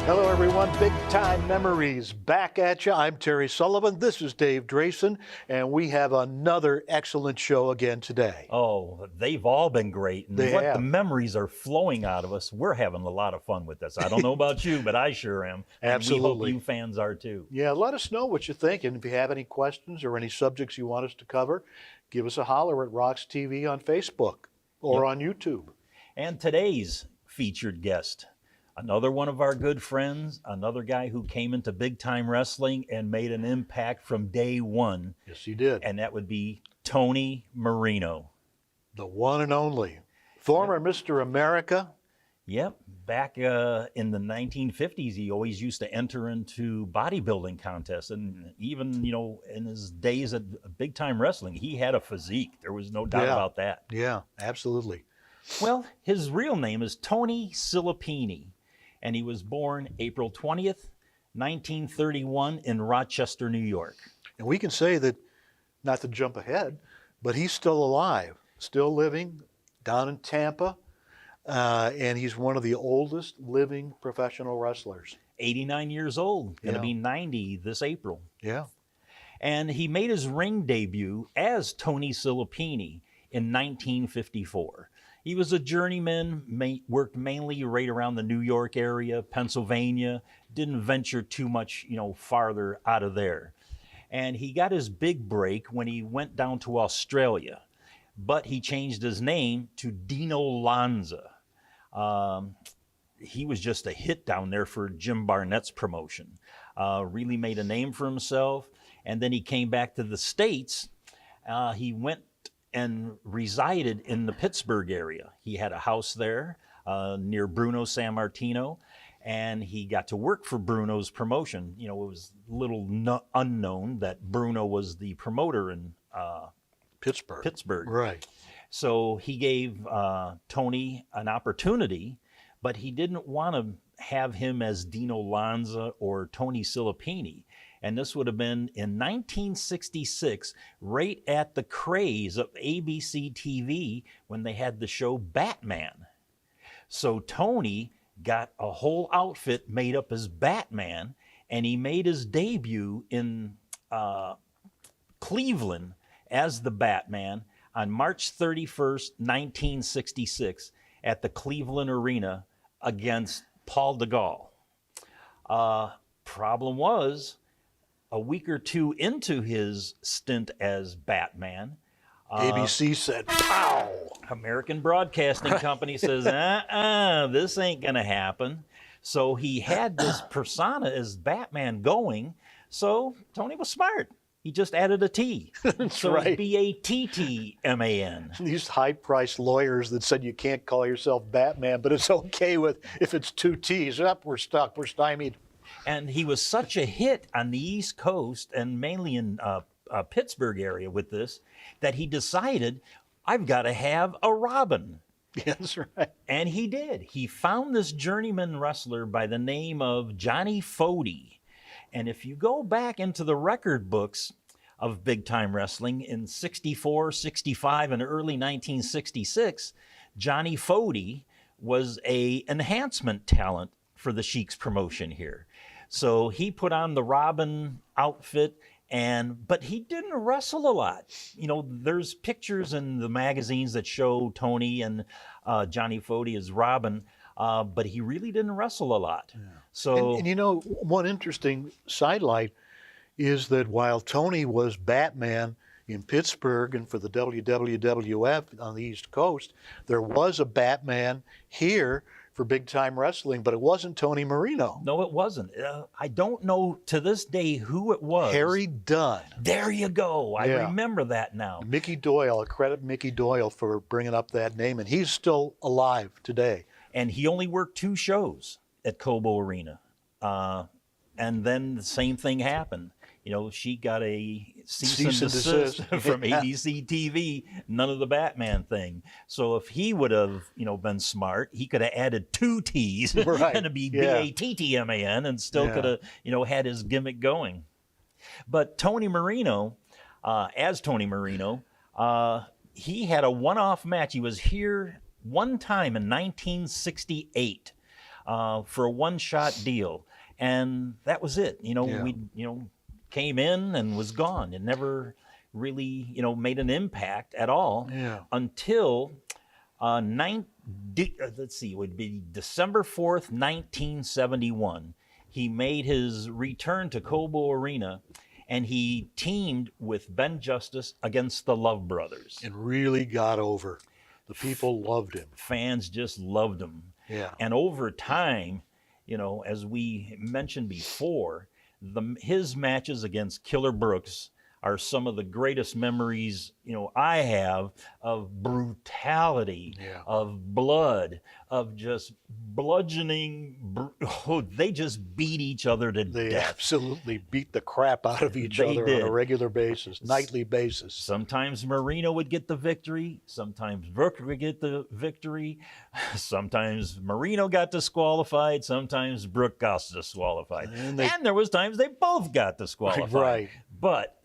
Hello everyone, Bigtime Memories back at you. I'm Terry Sullivan, this is Dave Drason, and we have another excellent show again today. Oh, they've all been great. And the memories are flowing out of us. We're having a lot of fun with this. I don't know about you, but I sure am. Absolutely. And we hope you fans are too. Yeah, let us know what you think, and if you have any questions or any subjects you want us to cover, give us a holler at Rocks TV on Facebook or on YouTube. And today's featured guest, another one of our good friends, another guy who came into big time wrestling and made an impact from day one. Yes, he did. And that would be Tony Marino. The one and only. Former Mr. America. Yep. Back in the 1950s, he always used to enter into bodybuilding contests. And even, in his days at big time wrestling, he had a physique. There was no doubt about that. Yeah, absolutely. Well, his real name is Tony Sullivan. And he was born April 20th, 1931 in Rochester, New York. And we can say that, not to jump ahead, but he's still alive, still living down in Tampa, and he's one of the oldest living professional wrestlers. 89 years old, going to be 90 this April. Yeah. And he made his ring debut as Tony Sullivan in 1954. He was a journeyman, worked mainly right around the New York area, Pennsylvania, didn't venture too much, farther out of there. And he got his big break when he went down to Australia, but he changed his name to Dino Lanza. He was just a hit down there for Jim Barnett's promotion, really made a name for himself. And then he came back to the States. He went and resided in the Pittsburgh area. He had a house there near Bruno Sammartino, and he got to work for Bruno's promotion. It was a little unknown that Bruno was the promoter in Pittsburgh. Right. So he gave Tony an opportunity, but he didn't want to have him as Dino Lanza or Tony Sullivan. And this would have been in 1966, right at the craze of ABC TV when they had the show Batman. So Tony got a whole outfit made up as Batman, and he made his debut in Cleveland as the Batman on March 31st, 1966 at the Cleveland Arena against Paul de Gaulle. Problem was, a week or two into his stint as Batman, ABC said, pow! American Broadcasting Company says, this ain't gonna happen. So he had this persona as Batman going, so Tony was smart. He just added a T. So right. It's B-A-T-T-M-A-N. These high-priced lawyers that said you can't call yourself Batman, but it's okay if it's two T's. We're stuck, we're stymied. And he was such a hit on the East Coast and mainly in Pittsburgh area with this, that he decided, I've got to have a Robin. Yeah, that's right. And he did. He found this journeyman wrestler by the name of Johnny Fody. And if you go back into the record books of big time wrestling in 64, 65, and early 1966, Johnny Fody was a enhancement talent for the Sheik's promotion here. So he put on the Robin outfit, but he didn't wrestle a lot. There's pictures in the magazines that show Tony and Johnny Fody as Robin, but he really didn't wrestle a lot. Yeah. So, and one interesting sidelight is that while Tony was Batman in Pittsburgh and for the WWF on the East Coast, there was a Batman here for Big Time Wrestling, but it wasn't Tony Marino. No, it wasn't. I don't know to this day who it was. Harry Dunn. There you go. I Yeah. remember that now. Mickey Doyle, I credit Mickey Doyle for bringing up that name, and he's still alive today. And he only worked 2 shows at Cobo Arena. And then the same thing happened. You know, she got a cease and desist from ABC TV, none of the Batman thing. So if he would have, you know, been smart, he could have added 2 T's Right. and it'd be Yeah. Battman and still Yeah. could have, you know, had his gimmick going. But Tony Marino, as Tony Marino, he had a one-off match. He was here one time in 1968 for a one-shot deal. And that was it. You know, Yeah. we, you know, came in and was gone. It never really, you know, made an impact at all until let's see, it would be December 4th, 1971. He made his return to Cobo Arena, and he teamed with Ben Justice against the Love Brothers. And really got over. The people loved him. Fans just loved him. Yeah. And over time, you know, as we mentioned before, his matches against Killer Brooks are some of the greatest memories, you know, I have of brutality, of blood, of just bludgeoning. They just beat each other to They death. absolutely beat the crap out of each They other did. on a regular basis, nightly basis. Sometimes Marino would get the victory. Sometimes Brooke would get the victory. Sometimes Marino got disqualified. Sometimes Brooke got disqualified. And there was times they both got disqualified. Right. But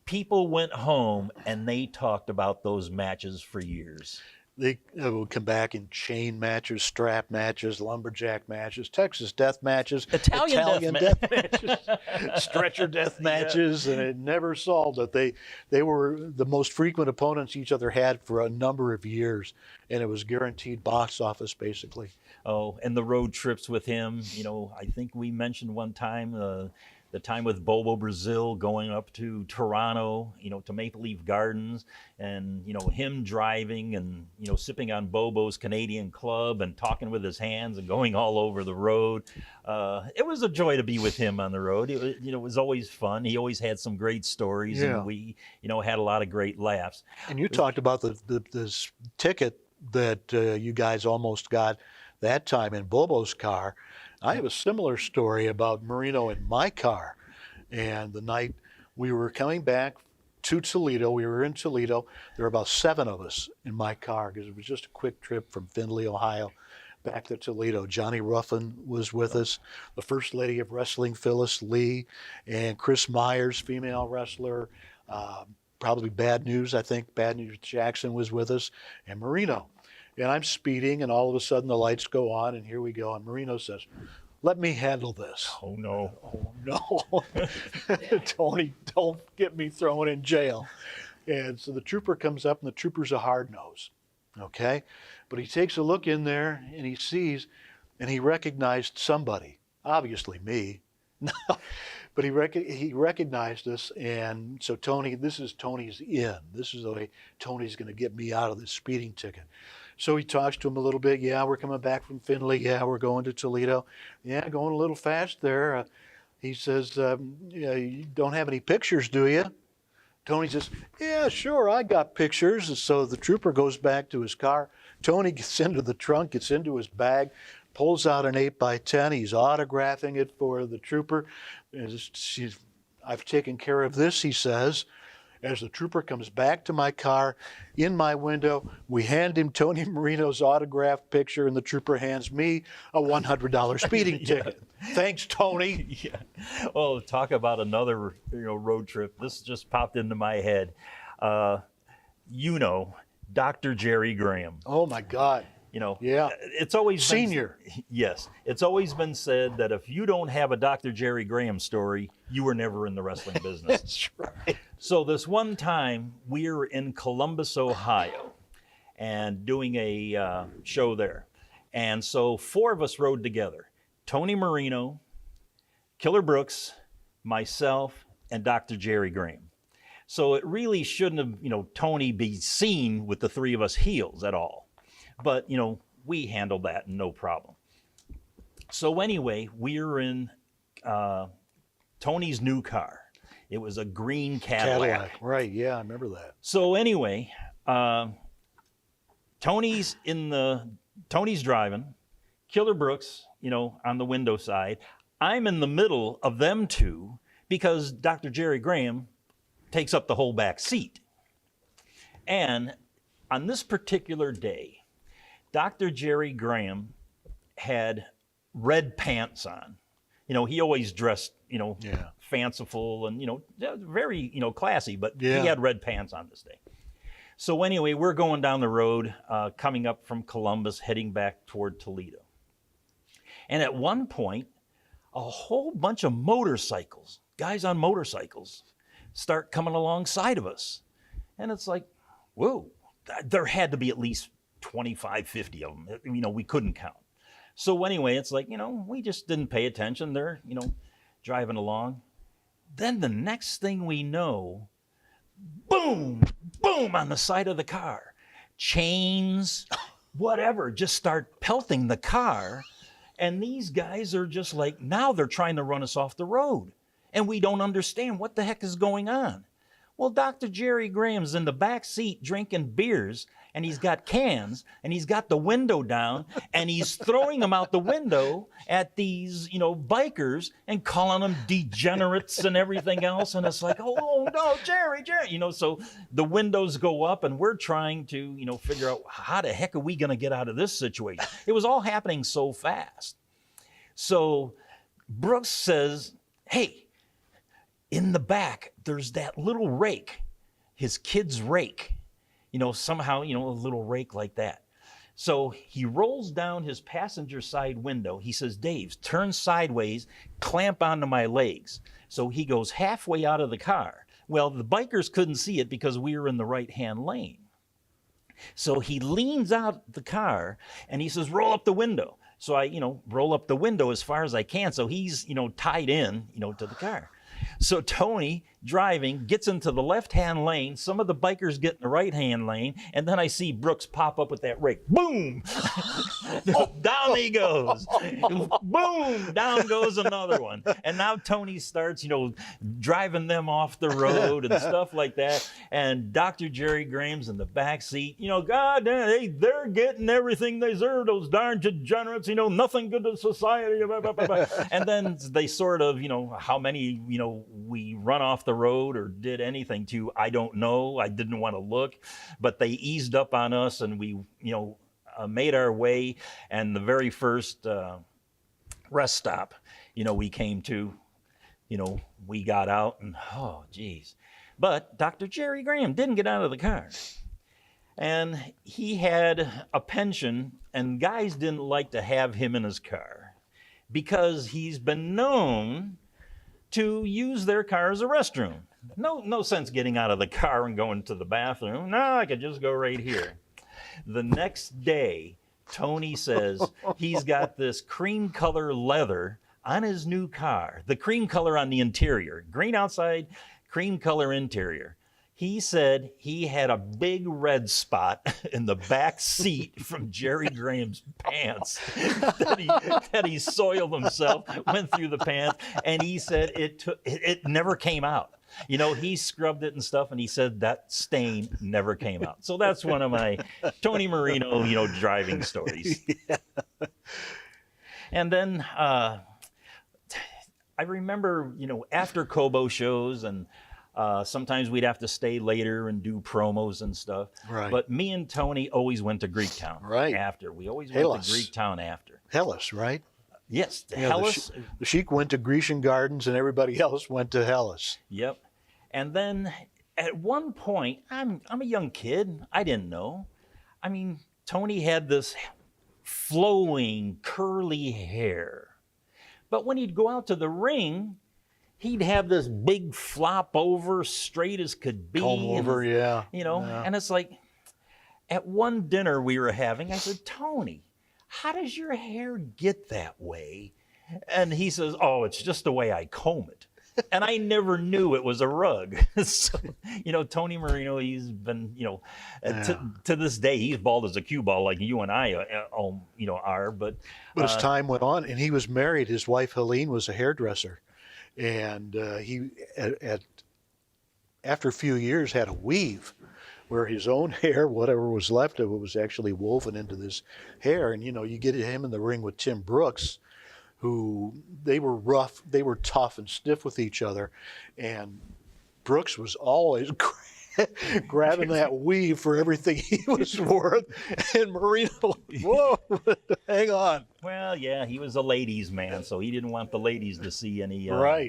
people went home and they talked about those matches for years. They would come back in chain matches, strap matches, lumberjack matches, Texas death matches, Italian death matches, stretcher death matches, and it never solved it. They were the most frequent opponents each other had for a number of years, and it was guaranteed box office basically. Oh, and the road trips with him. You know, I think we mentioned one time the time with Bobo Brazil going up to Toronto, you know, to Maple Leaf Gardens, and, you know, him driving and, you know, sipping on Bobo's Canadian Club and talking with his hands and going all over the road. It was a joy to be with him on the road. It was always fun. He always had some great stories, and we, you know, had a lot of great laughs. And you talked about this ticket that you guys almost got that time in Bobo's car. I have a similar story about Marino in my car. And the night we were coming back to Toledo, we were in Toledo. There were about 7 of us in my car because it was just a quick trip from Findlay, Ohio, back to Toledo. Johnny Ruffin was with us, the First Lady of Wrestling, Phyllis Lee, and Chris Myers, female wrestler. Probably Bad News, I think Bad News Jackson was with us, and Marino. And I'm speeding, and all of a sudden the lights go on, and here we go. And Marino says, "Let me handle this." Oh, no. Oh, no. Tony, don't get me thrown in jail. And so the trooper comes up, and the trooper's a hard nose, okay? But he takes a look in there, and he sees, and he recognized somebody, obviously me. But he recognized us, and so Tony, this is Tony's in. This is the way Tony's going to get me out of this speeding ticket. So he talks to him a little bit. Yeah, we're coming back from Findlay. Yeah, we're going to Toledo. Yeah, going a little fast there. He says, yeah, you don't have any pictures, do you? Tony says, yeah, sure, I got pictures. And so the trooper goes back to his car. Tony gets into the trunk, gets into his bag, pulls out an 8x10. He's autographing it for the trooper. I've taken care of this, he says. As the trooper comes back to my car, in my window, we hand him Tony Marino's autographed picture, and the trooper hands me a $100 speeding ticket. Thanks, Tony. Yeah. Well, talk about another, you know, road trip. This just popped into my head. You know, Dr. Jerry Graham. Oh my God. You know, yeah. It's always senior. Yes, it's always been said that if you don't have a Dr. Jerry Graham story, you were never in the wrestling business. That's right. So this one time we were in Columbus, Ohio, and doing a show there, and so 4 of us rode together: Tony Marino, Killer Brooks, myself, and Dr. Jerry Graham. So it really shouldn't have, you know, Tony be seen with the 3 of us heels at all. But, you know, we handled that no problem. So anyway, we're in Tony's new car. It was a green Cadillac. Right, yeah, I remember that. So anyway, Tony's driving, Killer Brooks, on the window side. I'm in the middle of them two because Dr. Jerry Graham takes up the whole back seat. And on this particular day, Dr. Jerry Graham had red pants on. He always dressed, fanciful and, very, classy, but he had red pants on this day. So anyway, we're going down the road, coming up from Columbus, heading back toward Toledo. And at one point, a whole bunch of motorcycles, guys on motorcycles, start coming alongside of us. And it's like, whoa, there had to be at least 25, 50 of them. We couldn't count. So anyway, it's like, we just didn't pay attention. They're, driving along. Then the next thing we know, boom, boom on the side of the car. Chains, whatever, just start pelting the car. And these guys are just like, now they're trying to run us off the road. And we don't understand what the heck is going on. Well, Dr. Jerry Graham's in the back seat drinking beers, and he's got cans, and he's got the window down, and he's throwing them out the window at these, bikers and calling them degenerates and everything else. And it's like, oh no, Jerry. So the windows go up, and we're trying to, figure out how the heck are we going to get out of this situation? It was all happening so fast. So Brooks says, hey, in the back, there's that little rake, his kid's rake, somehow, a little rake like that. So he rolls down his passenger side window. He says, Dave, turn sideways, clamp onto my legs. So he goes halfway out of the car. Well, the bikers couldn't see it because we were in the right-hand lane. So he leans out the car and he says, roll up the window. So I, roll up the window as far as I can. So he's, tied in, to the car. So Tony, driving, gets into the left-hand lane. Some of the bikers get in the right-hand lane. And then I see Brooks pop up with that rake. Boom! Down he goes. Boom! Down goes another one. And now Tony starts, driving them off the road and stuff like that. And Dr. Jerry Graham's in the back seat. God damn, they're getting everything they deserve, those darn degenerates, nothing good to society. And then they sort of, how many, we run off the road or did anything to, I don't know. I didn't want to look, but they eased up on us and we, made our way. And the very first rest stop, we came to, we got out and, oh, geez. But Dr. Jerry Graham didn't get out of the car. And he had a pension, and guys didn't like to have him in his car because he's been known to use their car as a restroom. No sense getting out of the car and going to the bathroom. No, I could just go right here. The next day, Tony says he's got this cream color leather on his new car, the cream color on the interior, green outside, cream color interior. He said he had a big red spot in the back seat from Jerry Graham's pants that he soiled himself, went through the pants, and he said it never came out. He scrubbed it and stuff, and he said that stain never came out. So that's one of my Tony Marino, driving stories. Yeah. And then I remember, after Kobo shows and sometimes we'd have to stay later and do promos and stuff. Right. But me and Tony always went to Greektown after. We always went to Greektown after. Hellas, right? Yes, Hellas. The Sheik went to Grecian Gardens and everybody else went to Hellas. Yep. And then at one point, I'm a young kid. I didn't know. I mean, Tony had this flowing, curly hair. But when he'd go out to the ring, he'd have this big flop over, straight as could be. Comb over, yeah. And it's like, at one dinner we were having, I said, Tony, how does your hair get that way? And he says, oh, it's just the way I comb it. And I never knew it was a rug. So, Tony Marino, he's been, to this day, he's bald as a cue ball like you and I, are. But as time went on, and he was married, his wife Helene was a hairdresser, and he after a few years had a weave where his own hair, whatever was left of it, was actually woven into this hair. And you get him in the ring with Tim Brooks, who they were rough, they were tough and stiff with each other, and Brooks was always grabbing that weave for everything he was worth, and Marino, whoa, hang on. Well, yeah, he was a ladies' man, so he didn't want the ladies to see any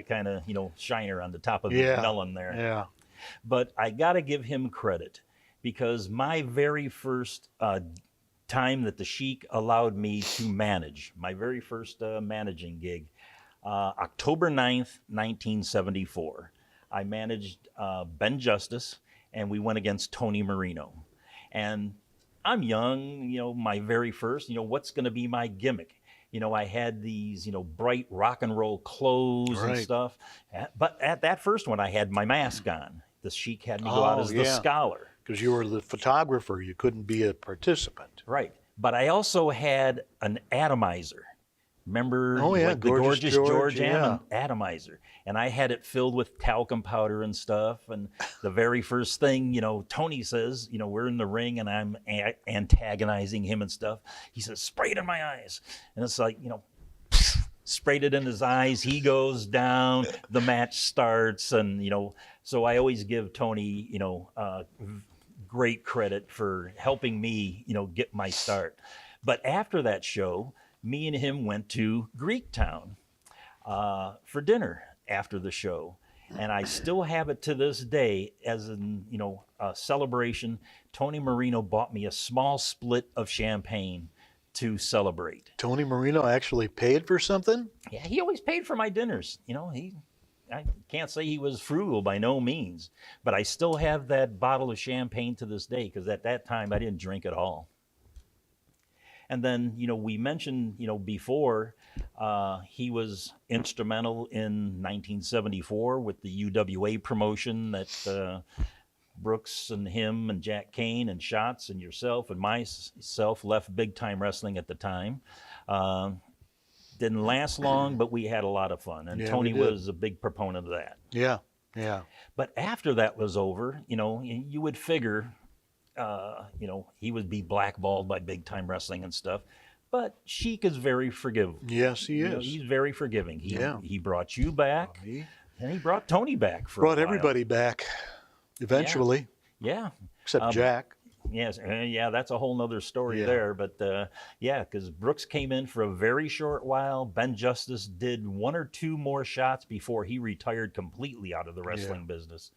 kind of shiner on the top of his melon there. Yeah. But I got to give him credit, because my very first time that the Sheik allowed me to manage, my very first managing gig, October 9th, 1974, I managed Ben Justice, and we went against Tony Marino. And I'm young, my very first, what's going to be my gimmick? I had these, bright rock and roll clothes and stuff. But at that first one, I had my mask on. The Sheik had me go out as the scholar. Because you were the photographer, you couldn't be a participant. Right. But I also had an atomizer. Remember the Gorgeous George atomizer? And I had it filled with talcum powder and stuff. And the very first thing, Tony says, we're in the ring and I'm antagonizing him and stuff. He says, spray it in my eyes. And it's like, sprayed it in his eyes. He goes down. The match starts. And, so I always give Tony, great credit for helping me, get my start. But after that show, me and him went to Greektown for dinner after the show. And I still have it to this day as a celebration. Tony Marino bought me a small split of champagne to celebrate. Tony Marino actually paid for something? Yeah, he always paid for my dinners. I can't say he was frugal by no means, but I still have that bottle of champagne to this day, because at that time I didn't drink at all. And then, we mentioned, before, he was instrumental in 1974 with the UWA promotion that Brooks and him and Jack Kane and Schatz and yourself and myself left Big Time Wrestling at the time. Didn't last long, but we had a lot of fun. And Tony was a big proponent of that. Yeah, yeah. But after that was over, you would figure, he would be blackballed by Big Time Wrestling and stuff. But Sheik is very forgiving. Yes, he is. He's very forgiving. He brought you back, and he brought Tony back for a while. Brought everybody back eventually. Yeah. Except Jack. Yes, that's a whole nother story there. But because Brooks came in for a very short while. Ben Justice did one or two more shots before he retired completely out of the wrestling business.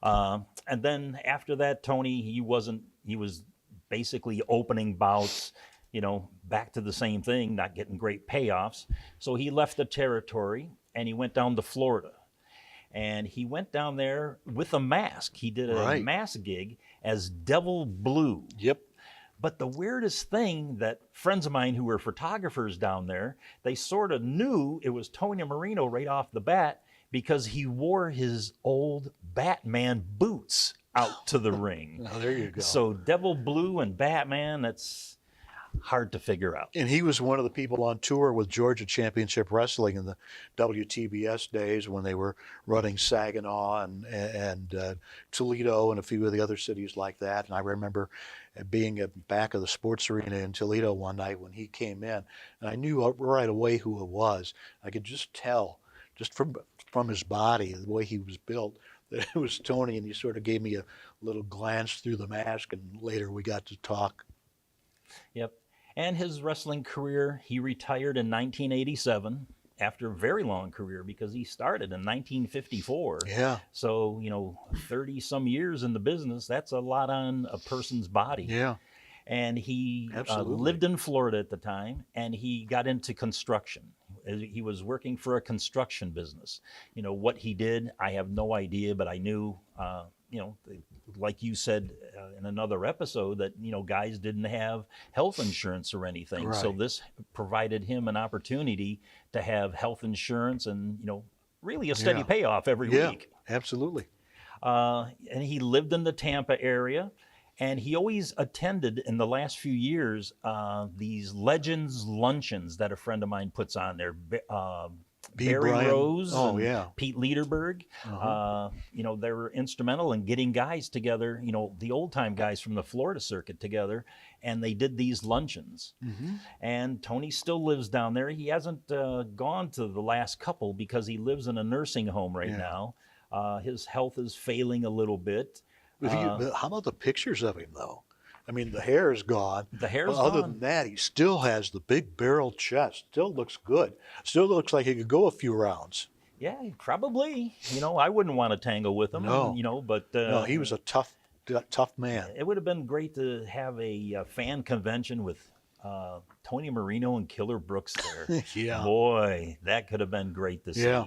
And then after that, Tony, he was basically opening bouts, back to the same thing, not getting great payoffs. So he left the territory and he went down to Florida. And he went down there with a mask. He did a mask gig as Devil Blue. Yep. But the weirdest thing that friends of mine who were photographers down there, they sort of knew it was Tony Marino right off the bat, because he wore his old Batman boots out to the ring. Oh, there you go. So Devil Blue and Batman, that's hard to figure out. And he was one of the people on tour with Georgia Championship Wrestling in the WTBS days when they were running Saginaw and Toledo and a few of the other cities like that. And I remember being at the back of the sports arena in Toledo one night when he came in, and I knew right away who it was. I could just tell, just from his body, the way he was built, that it was Tony, and he sort of gave me a little glance through the mask, and later we got to talk. Yep. And his wrestling career, he retired in 1987 after a very long career, because he started in 1954. Yeah. So, 30-some years in the business, that's a lot on a person's body. Yeah. And he lived in Florida at the time, and he got into construction. He was working for a construction business. What he did, I have no idea, but I knew, like you said in another episode, that, guys didn't have health insurance or anything. Right. So this provided him an opportunity to have health insurance and, really a steady Yeah. payoff every Yeah, week. absolutely. And he lived in the Tampa area, and he always attended in the last few years these Legends luncheons that a friend of mine puts on there. Barry Brian. Rose Oh, and yeah. Pete Lederberg. You know, they were instrumental in getting guys together, you know, the old time guys from the Florida circuit together, and they did these luncheons. And Tony still lives down there. He hasn't gone to the last couple because he lives in a nursing home right now. His health is failing a little bit. But how about the pictures of him, though? I mean, the hair is gone. The hair's But other gone. than that, he still has the big barrel chest. Still looks good. Still looks like he could go a few rounds. Yeah, probably. You know, I wouldn't want to tangle with him. No. You know, but No, he was a tough man. it would have been great to have a fan convention with Tony Marino and Killer Brooks there. Yeah. Boy, that could have been great to see. Yeah.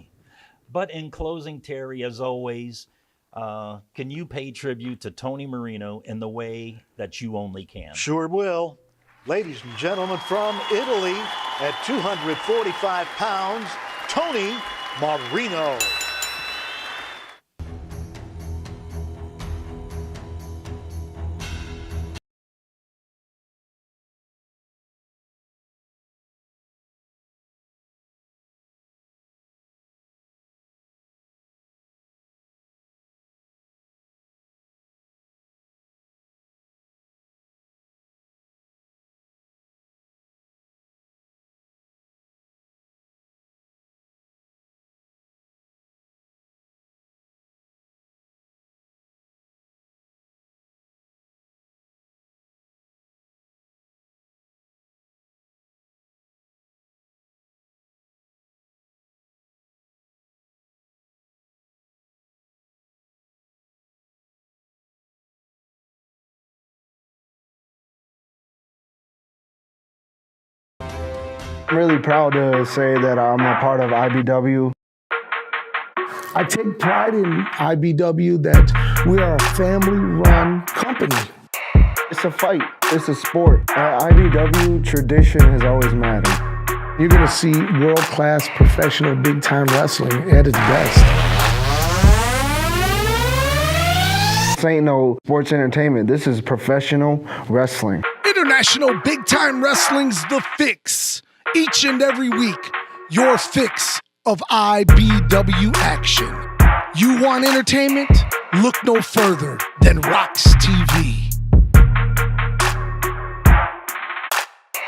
But in closing, Terry, as always, can you pay tribute to Tony Marino in the way that you only can? Sure will. Ladies and gentlemen, from Italy at 245 pounds, Tony Marino. I'm really proud to say that I'm a part of IBW. I take pride in IBW that we are a family-run company. It's a fight. It's a sport. At IBW, tradition has always mattered. You're going to see world-class professional big-time wrestling at its best. This ain't no sports entertainment. This is professional wrestling. International big-time wrestling's the fix. Each and every week, your fix of IBW action. You want entertainment? Look no further than Rocks TV.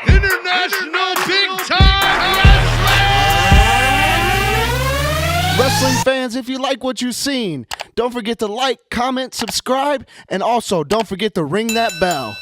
International Big Time Wrestling! Wrestling fans, if you like what you've seen, don't forget to like, comment, subscribe, and also don't forget to ring that bell.